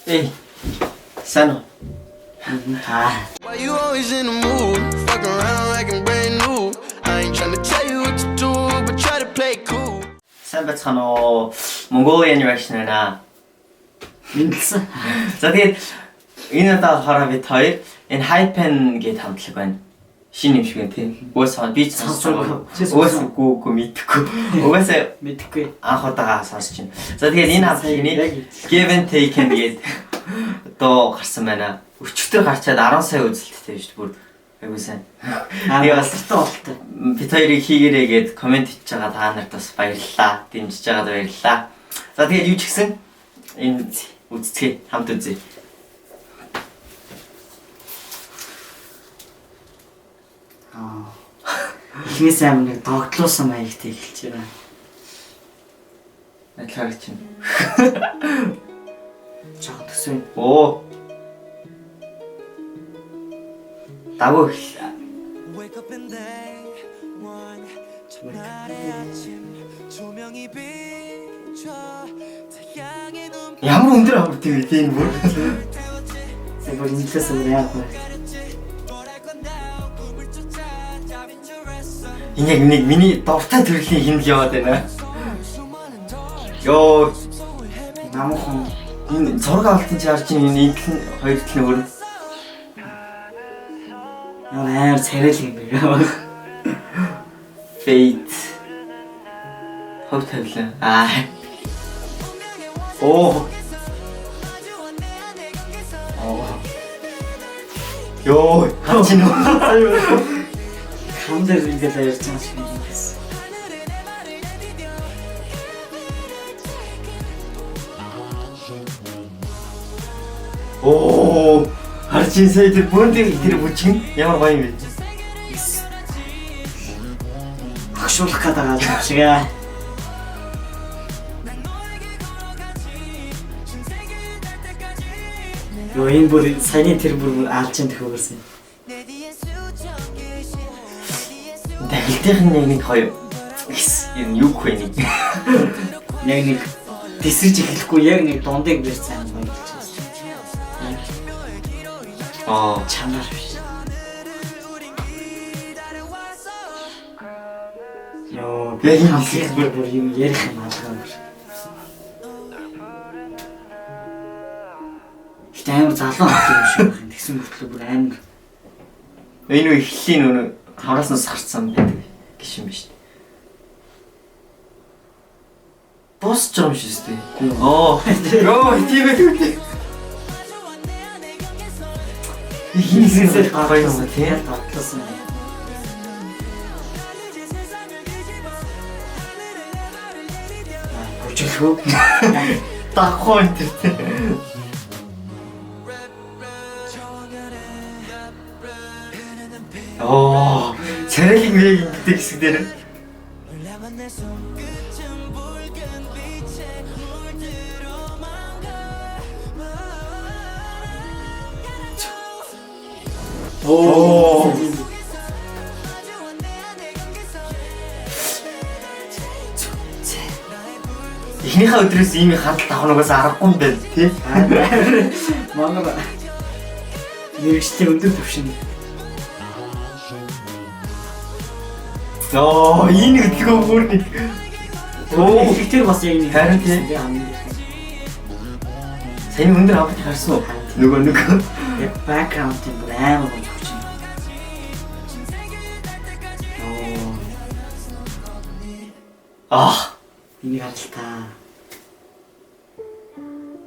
Эй. Сайн уу? Why you always in the mood? Fuck around like I'm brand new. I ain't tryna tell you what to do, but try to play cool. Сайн байцгаана уу? Mongolian version байна. Ингэсэн. За тэгээд энэ удаа болохоор бид хоёр энэ Hypen гэдэг хамтлаг байна. Шинэ юм шиг байна тийм. Угаасаа би сонсоогүй. Угаасаа мэдхгүй. Угаасаа Мэдхгүй. анх удаага сонсож байна. За тэгээд энэ хамтлагийн Give and Take гэдэг одоо гарсан байна. Өчигдөр гарчаад 10 сая үзэлттэй биш бүр айгуу сайн. Би бас болтой. Бид хоёрыг хийгээрэй гэд комент хийж байгаа та нарт бас баярлалаа. Дэмжиж байгаад баярлалаа. За тэгээд юу ч гэсэн энэ үзцгээ хамт үзье. Ихнээс амин нэг догтлуусан маягтай эхэлж байна. Адилхан чинь. Жоо төсөө. Оо. Дагуу эхэллээ. Wake up in day one. 첫날의 아침 조명이 비춰 태양의 눈 Ямар өндөр авах тийм тийм бүр. Сэгэр инглээс яг байна. Энэ яг нэг миний дуртай төрлийн хинэл яваад байна. Йоо. Намхан Энэ зураг авалтын чи харж энэ хоёр талын өөр. амар царил юм байна. Fate. Хов тавилаа. Оо. Йоо, хачин уу. Хам дээр ингээд ярьж байгаа шиг юм байна. Оо, харчин сая тэр бөөндийн тэр бүжгэн ямар гоё юм бэ? Агшуулах гэдэг юм шиг аа. Юу энэ бүр саяны тэр бүр алж ин төхөөрсөн. Дахилтын нэг хоёр. Энэ юу гэх вэ нэг? Яг нэг тесрэж эхлэхгүй яг нэг дундыг бэр сайн байна. Чанар биш. Йоо, би энэ бүр юм ярих юм аа. Амар залуу юм шиг байна. Тэгсэн мөртлөө бүр амар. Энэ үе эхлэлийн өнө хавраснаас гарцсан байдаг гişin биш. Босч юм шиг үстэй. Оо, ёо, тийм ээ. Ихнээсээ гоё юм тийм татласан. Бүжиглөө. Тахоо энэ тийм. Оо, царайлын яг ингэдэг хэсэг дээр. Оо. Эхнийхээ өдрөөс ийм хандлт авах нугаас аргагүй юм байна тий. Манай нэрчтэй өндөр төвшин. Оо, энэ гэдгөө бүр нэг. Оо, ихтэй бас яг нэг харин тий. Сайн өндөр авах харсан уу? Нөгөө. Яг background тийм амар гоё өгч байна. Энийг харж та.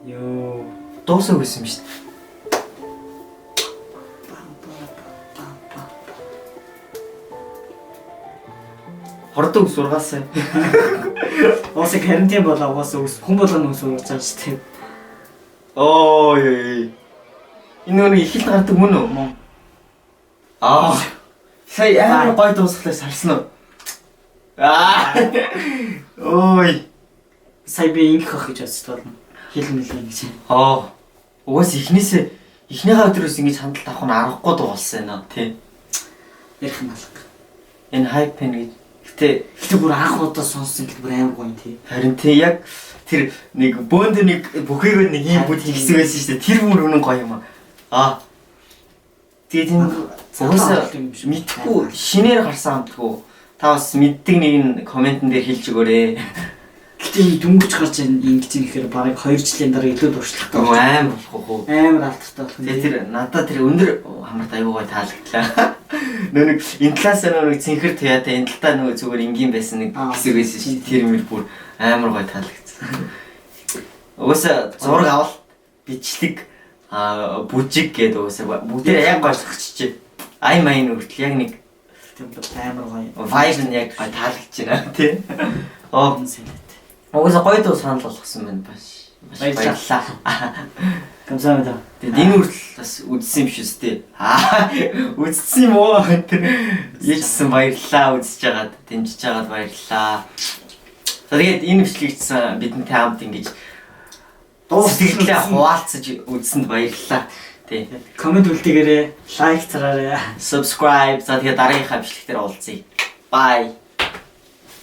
Йоо, Дуусаа гэсэн юм шүү дээ. Хордог сургаасаа. Оос карантин болоо уус хүн болгоно сургаж байгаа шүү дээ. Оо ёо. Энэ нэг ихэл гардаг мөн үү? Сая амар гоё дуусгалаа сарсан уу? Ой. Сая би ингэх ах гэж бодсон. Хэлмэлээ гэж. Угаас эхнийхээ өдрөөс ингэж хандлт авах нь аргагүй дуулсан байна тий. Ярих юм алга. Энэ Hypen гэж Гэтэ бүр анх удаа сонссон гэдэг бүр амар гоё тий. Харин тий яг тэр нэг бөөнд нэг бүхийгөө нэг юм бүт хийсэн байсан шүү дээ. Тэр бүр үнэн гоё юм аа. Тэгээд энэ уусаа мэдхгүй шинээр гарсан амтгүй. Та бас мэддэг нэг нь комментэн дээр хэлж өгөөрэй. Гэтэ энэ дүнгэж гарч ингэж ихээр бараг 2 жилийн дараа илүү дуршлахтай. Амар болох уу? Амар алдартай болох юм. Тэгээд тэр надад тэр өндөр хамарт аюугаа таалагдлаа. Нэг энэ талаас нэг цэнхэр туяатай энэ талдаа нөгөө зүгээр энгийн байсан нэг хэсэг байсан шүү. Тэр мөр бүр амар гоё таалагдсан. Уусаа зураг авал бичлэг бүжиг гэдэг уусаа бүгдээ яг гоцчихжээ. Ай майн үртэл яг нэг амар гоё. Vibe нь яг таалагдж байна тий. Оо уусаа гоё дуу санал болгосон байна баш. Баярлалаа. 감사합니다. Тэгээд энэ үртэл бас үзсэн юм шүү дээ. Үзсэн юм уу? Тэр ээжсэн баярлалаа үзэж байгаад дэмжиж байгаад баярлалаа. Тэгээд энэ бичлэгчсэн бидэнтэй хамт ингэж дуусгэлээ хуваалцаж үзсэнд баярлалаа. Тий. Комент үлдээгээрэй, лайк зараарай. Subscribe за тэгээд дараагийнхаа бичлэгтэр уулзъя. Bye.